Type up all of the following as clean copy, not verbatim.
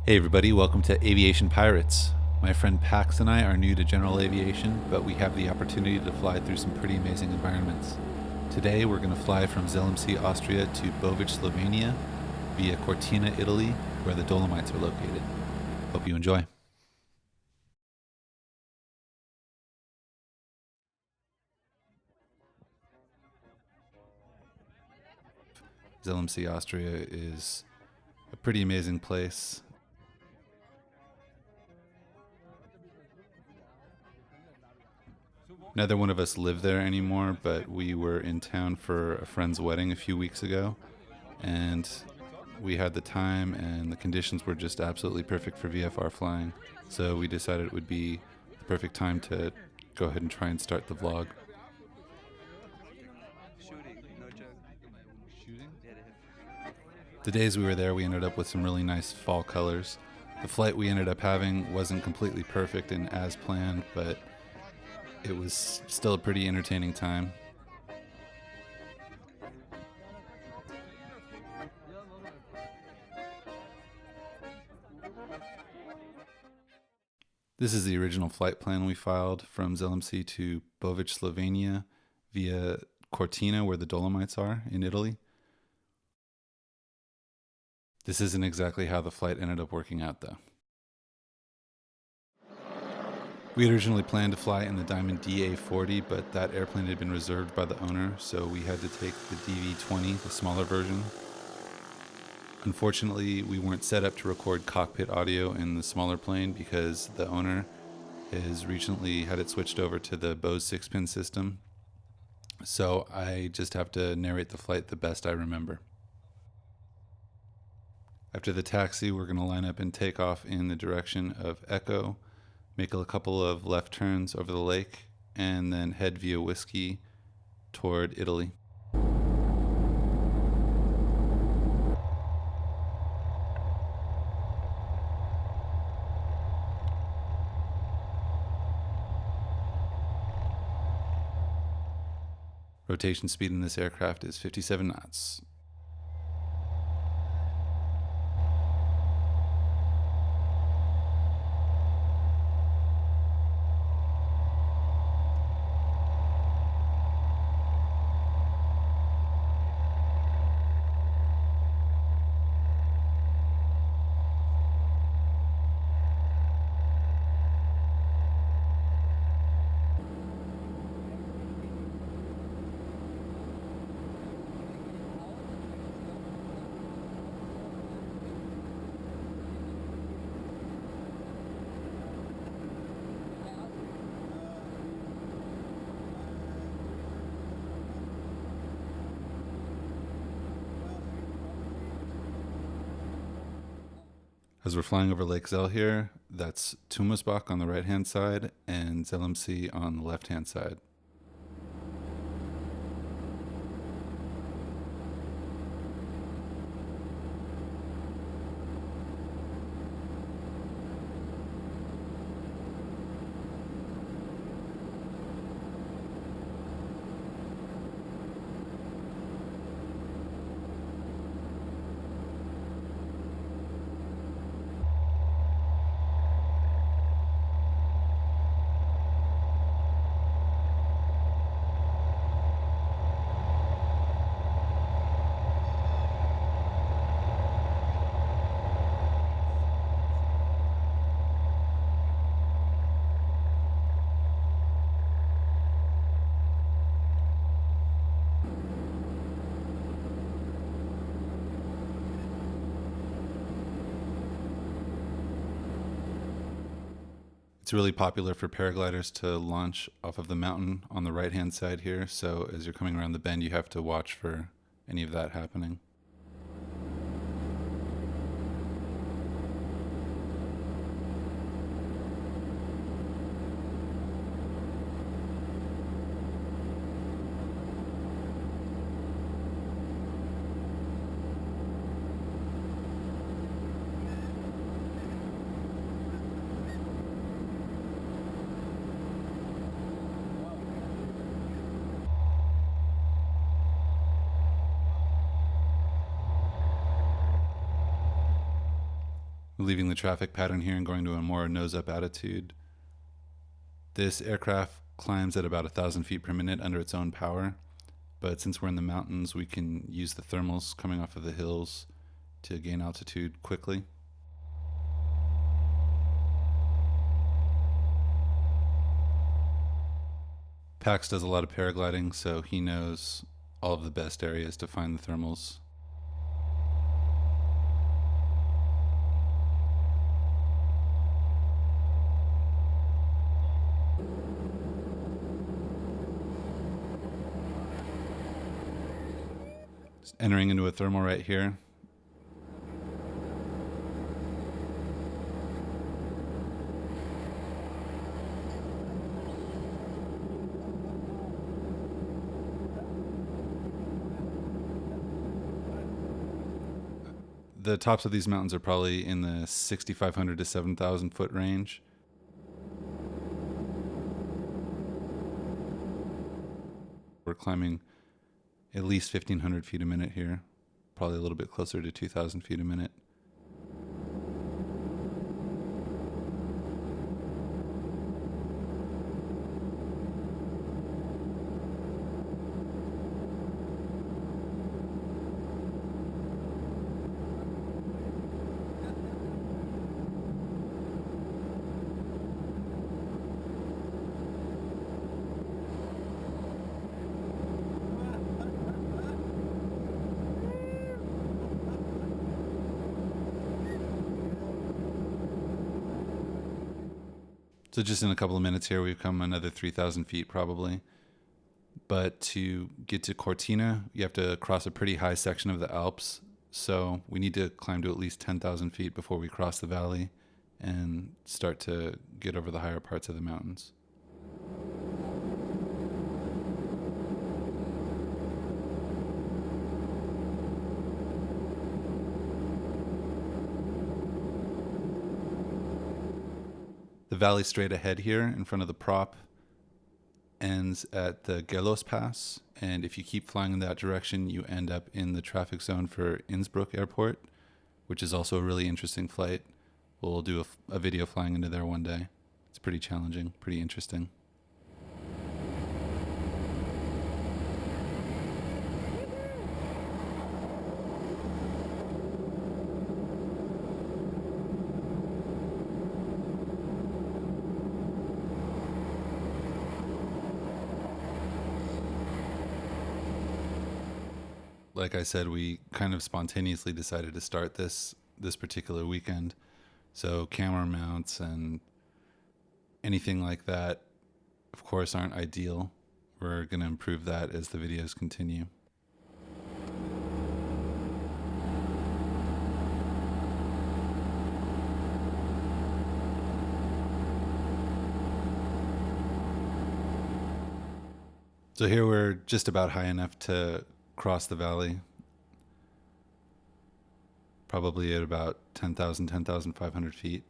Hey everybody, welcome to Aviation Pirates. My friend Pax and I are new to general aviation, but we have the opportunity to fly through some pretty amazing environments. Today we're going to fly from Zell, Austria to Bovec, Slovenia, via Cortina, Italy, where the Dolomites are located. Hope you enjoy. Zell, Austria is a pretty amazing place. Neither one of us live there anymore, but we were in town for a friend's wedding a few weeks ago, and we had the time and the conditions were just absolutely perfect for VFR flying. So we decided it would be the perfect time to go ahead and try and start the vlog. The days we were there, we ended up with some really nice fall colors. The flight we ended up having wasn't completely perfect and as planned, but it was still a pretty entertaining time. This is the original flight plan we filed from Zell to Bovec, Slovenia via Cortina, where the Dolomites are in Italy. This isn't exactly how the flight ended up working out though. We had originally planned to fly in the Diamond DA-40, but that airplane had been reserved by the owner, so we had to take the DV-20, the smaller version. Unfortunately, we weren't set up to record cockpit audio in the smaller plane because the owner has recently had it switched over to the Bose 6-pin system. So I just have to narrate the flight the best I remember. After the taxi, we're going to line up and take off in the direction of Echo, make a couple of left turns over the lake, and then head via Whiskey toward Italy. Rotation speed in this aircraft is 57 knots. As we're flying over Lake Zell here, that's Tumasbach on the right-hand side and Zell on the left-hand side. It's really popular for paragliders to launch off of the mountain on the right-hand side here, so as you're coming around the bend, you have to watch for any of that happening. We're leaving the traffic pattern here and going to a more nose-up attitude. This aircraft climbs at about 1,000 feet per minute under its own power, but since we're in the mountains, we can use the thermals coming off of the hills to gain altitude quickly. Pax does a lot of paragliding, so he knows all of the best areas to find the thermals. Just entering into a thermal right here. The tops of these mountains are probably in the 6,500 to 7,000 foot range. We're climbing at least 1,500 feet a minute here, probably a little bit closer to 2,000 feet a minute. So just in a couple of minutes here, we've come another 3,000 feet probably. But to get to Cortina, you have to cross a pretty high section of the Alps. So we need to climb to at least 10,000 feet before we cross the valley and start to get over the higher parts of the mountains. The valley straight ahead here in front of the prop ends at the Gelos Pass, and if you keep flying in that direction, you end up in the traffic zone for Innsbruck Airport, which is also a really interesting flight. We'll do a video flying into there one day. It's pretty challenging, pretty interesting. Like I said, we kind of spontaneously decided to start this particular weekend. So camera mounts and anything like that, of course, aren't ideal. We're going to improve that as the videos continue. So here we're just about high enough to cross the valley, probably at about 10,000, 10,500 feet.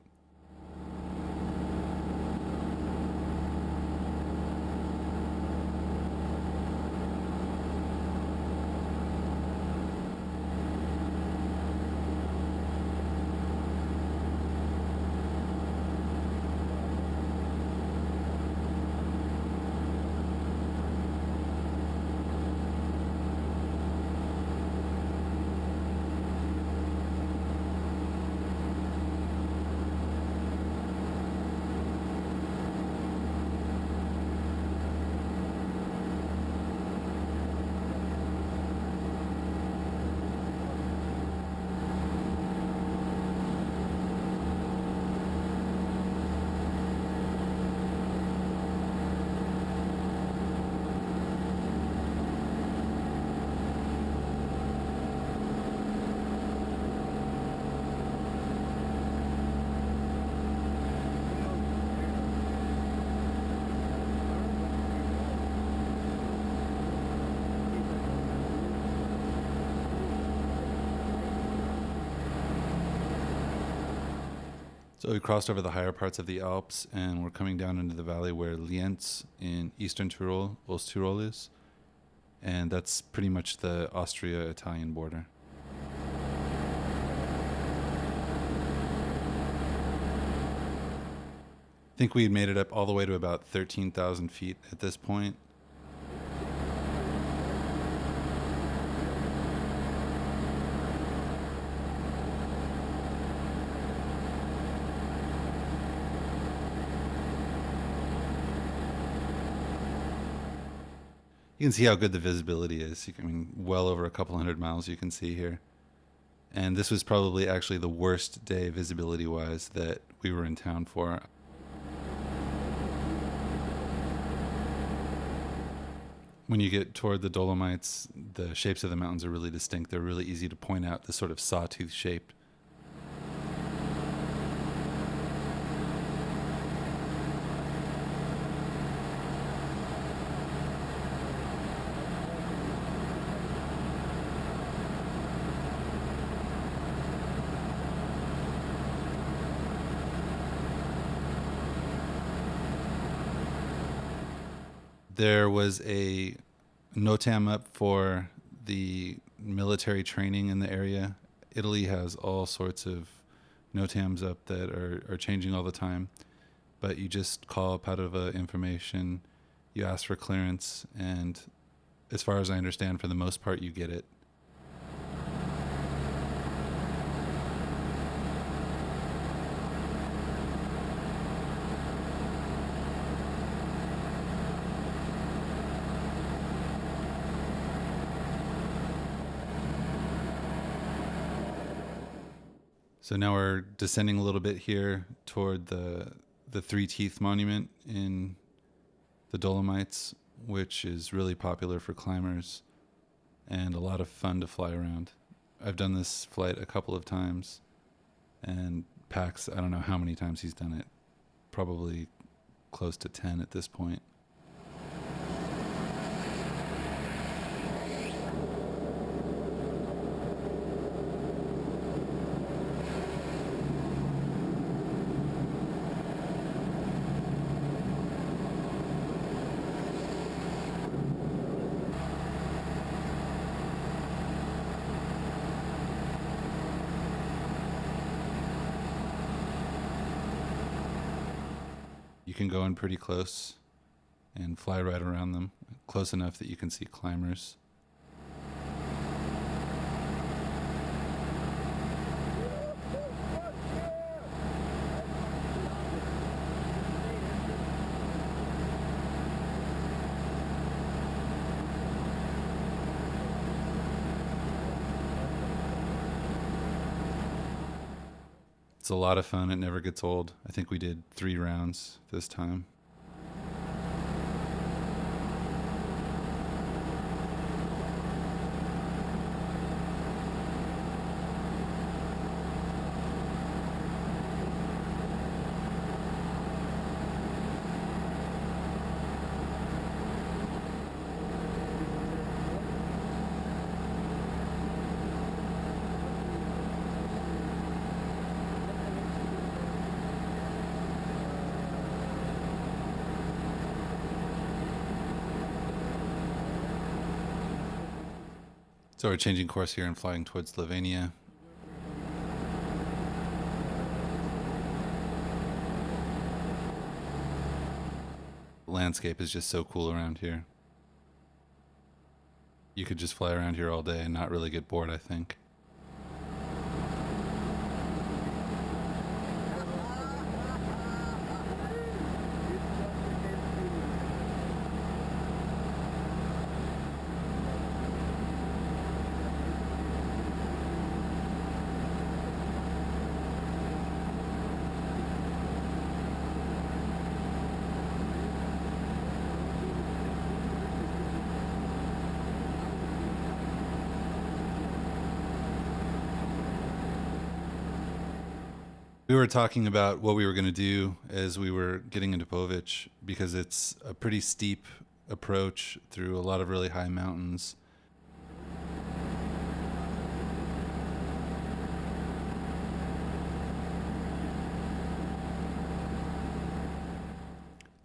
So we crossed over the higher parts of the Alps, and we're coming down into the valley where Lienz in eastern Tyrol, Osttyrol is, and that's pretty much the Austria-Italian border. I think we had made it up all the way to about 13,000 feet at this point. You can see how good the visibility is. I mean, well over a couple hundred miles you can see here. And this was probably actually the worst day visibility-wise that we were in town for. When you get toward the Dolomites, the shapes of the mountains are really distinct. They're really easy to point out, the sort of sawtooth shape. There was a NOTAM up for the military training in the area. Italy has all sorts of NOTAMs up that are changing all the time. But you just call Padova information, you ask for clearance, and as far as I understand, for the most part, you get it. So now we're descending a little bit here toward the Three Teeth Monument in the Dolomites, which is really popular for climbers and a lot of fun to fly around. I've done this flight a couple of times, and Pax, I don't know how many times he's done it, probably close to 10 at this point. You can go in pretty close and fly right around them, close enough that you can see climbers. It's a lot of fun. It never gets old. I think we did 3 rounds this time. So we're changing course here and flying towards Slovenia. The landscape is just so cool around here. You could just fly around here all day and not really get bored, I think. We were talking about what we were going to do as we were getting into Bovec, because it's a pretty steep approach through a lot of really high mountains.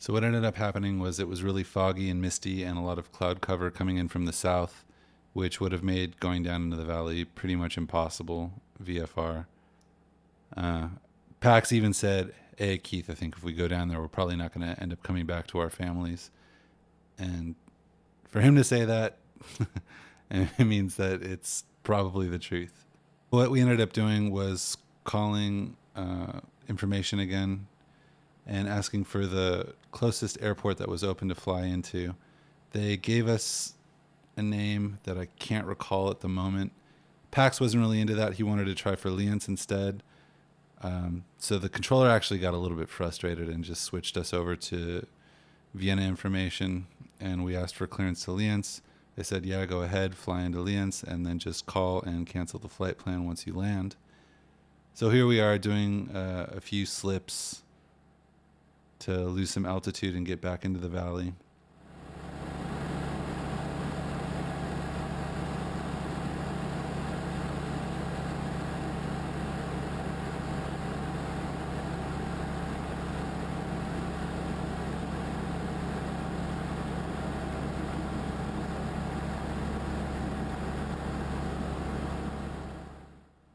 So what ended up happening was it was really foggy and misty and a lot of cloud cover coming in from the south, which would have made going down into the valley pretty much impossible VFR. Pax even said, Keith, I think if we go down there, we're probably not going to end up coming back to our families. And for him to say that, it means that it's probably the truth. What we ended up doing was calling information again and asking for the closest airport that was open to fly into. They gave us a name that I can't recall at the moment. Pax wasn't really into that. He wanted to try for Lienz instead. So the controller actually got a little bit frustrated and just switched us over to Vienna information, and we asked for clearance to Lienz. They said, yeah, go ahead, fly into Lienz, and then just call and cancel the flight plan once you land. So here we are doing a few slips to lose some altitude and get back into the valley.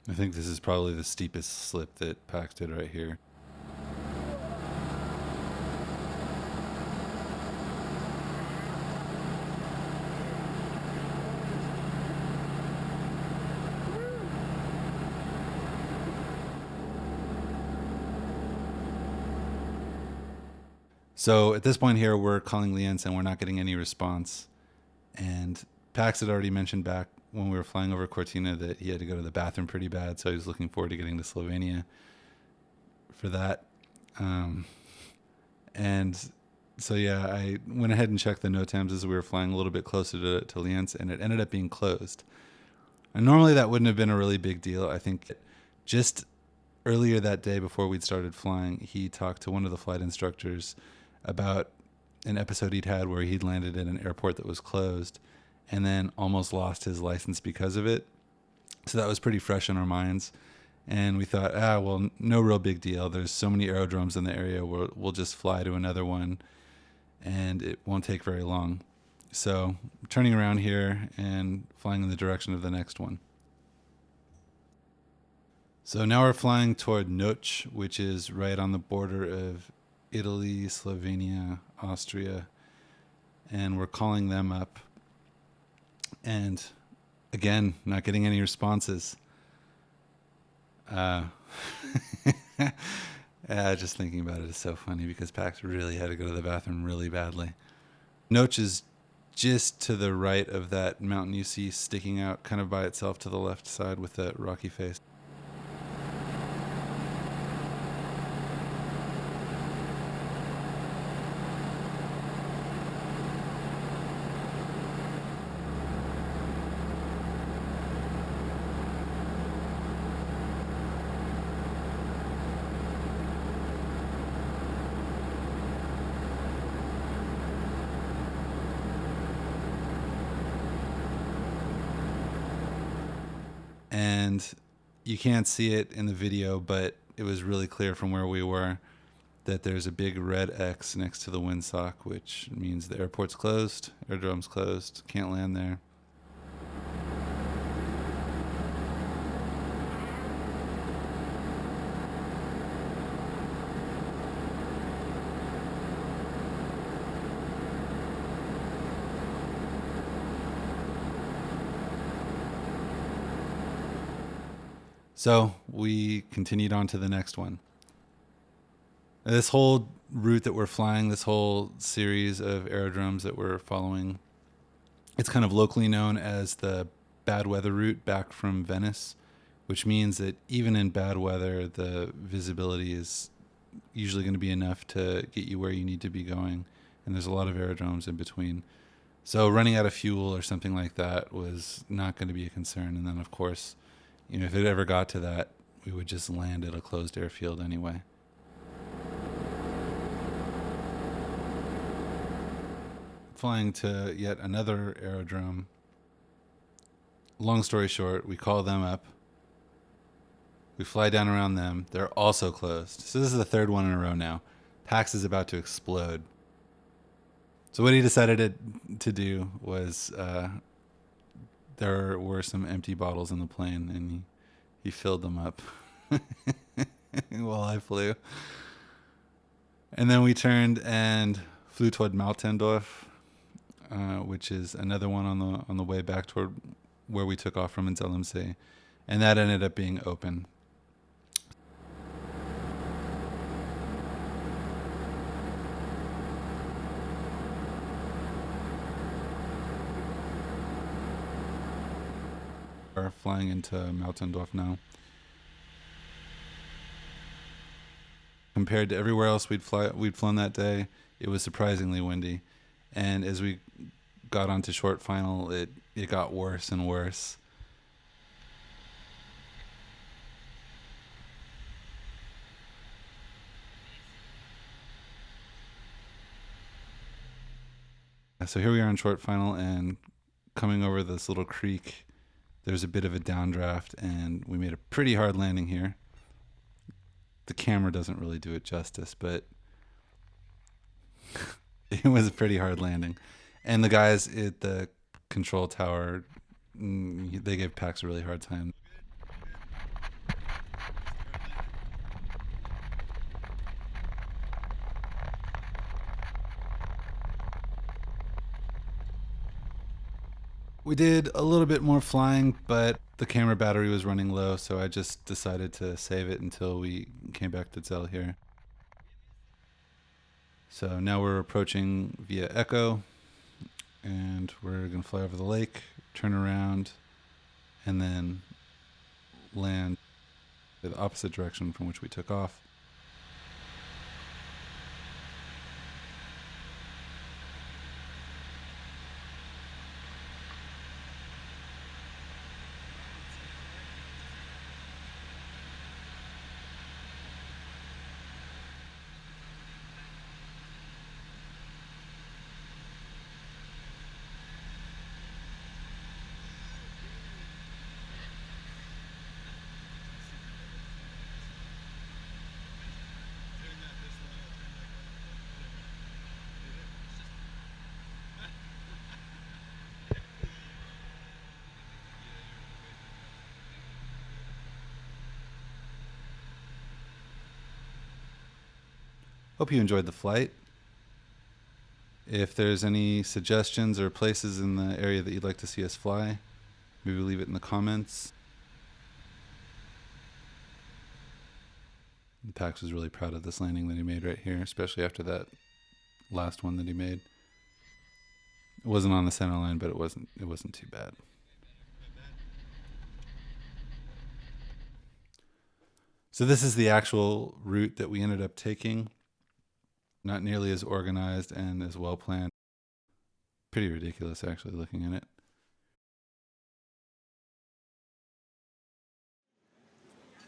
I think this is probably the steepest slip that Pax did right here. So at this point here, we're calling Lienz and we're not getting any response. And Pax had already mentioned back when we were flying over Cortina that he had to go to the bathroom pretty bad, so he was looking forward to getting to Slovenia for that. And so yeah, I went ahead and checked the NOTAMs as we were flying a little bit closer to Lienz, and it ended up being closed. And normally that wouldn't have been a really big deal. I think just earlier that day before we'd started flying, he talked to one of the flight instructors about an episode he'd had where he'd landed in an airport that was closed and then almost lost his license because of it. So that was pretty fresh in our minds. And we thought, well, no real big deal. There's so many aerodromes in the area, we'll just fly to another one and it won't take very long. So turning around here and flying in the direction of the next one. So now we're flying toward Noc, which is right on the border of Italy, Slovenia, Austria, and we're calling them up. And again, not getting any responses. Just thinking about it is so funny because Pax really had to go to the bathroom really badly. Noc is just to the right of that mountain you see sticking out kind of by itself to the left side with that rocky face. And you can't see it in the video, but it was really clear from where we were that there's a big red X next to the windsock, which means the airport's closed, airdrome's closed, can't land there. So we continued on to the next one. This whole route that we're flying, this whole series of aerodromes that we're following, it's kind of locally known as the bad weather route back from Venice, which means that even in bad weather, the visibility is usually going to be enough to get you where you need to be going. And there's a lot of aerodromes in between. So running out of fuel or something like that was not going to be a concern. And then, of course, if it ever got to that, we would just land at a closed airfield anyway. Flying to yet another aerodrome. Long story short, we call them up. We fly down around them. They're also closed. So this is the third one in a row now. Pax is about to explode. So what he decided to do was there were some empty bottles in the plane, and he filled them up while I flew. And then we turned and flew toward Maltendorf, which is another one on the way back toward where we took off from in Zell, and that ended up being open. We're flying into Maltendorf now. Compared to everywhere else we'd flown that day, it was surprisingly windy, and as we got onto short final, it got worse and worse. So here we are in short final, and coming over this little creek, there's a bit of a downdraft, and we made a pretty hard landing here. The camera doesn't really do it justice, but it was a pretty hard landing. And the guys at the control tower, they gave Pax a really hard time. We did a little bit more flying, but the camera battery was running low, so I just decided to save it until we came back to Zell here. So now we're approaching via Echo, and we're going to fly over the lake, turn around, and then land the opposite direction from which we took off. Hope you enjoyed the flight. If there's any suggestions or places in the area that you'd like to see us fly, maybe leave it in the comments. Pax was really proud of this landing that he made right here, especially after that last one that he made. It wasn't on the center line, but it wasn't too bad. So this is the actual route that we ended up taking. Not nearly as organized and as well planned. Pretty ridiculous, actually, looking at it.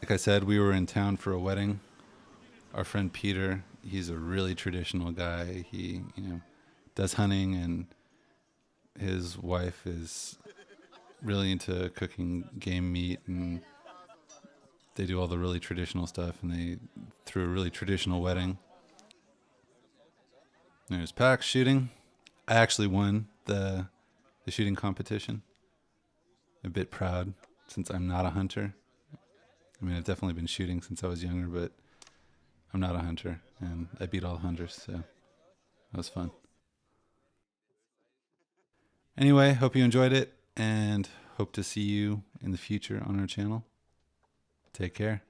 Like I said, we were in town for a wedding. Our friend Peter, he's a really traditional guy. He, does hunting, and his wife is really into cooking game meat, and they do all the really traditional stuff, and they threw a really traditional wedding. There's Pax shooting. I actually won the shooting competition. A bit proud since I'm not a hunter. I mean, I've definitely been shooting since I was younger, but I'm not a hunter, and I beat all the hunters, so that was fun. Anyway, hope you enjoyed it, and hope to see you in the future on our channel. Take care.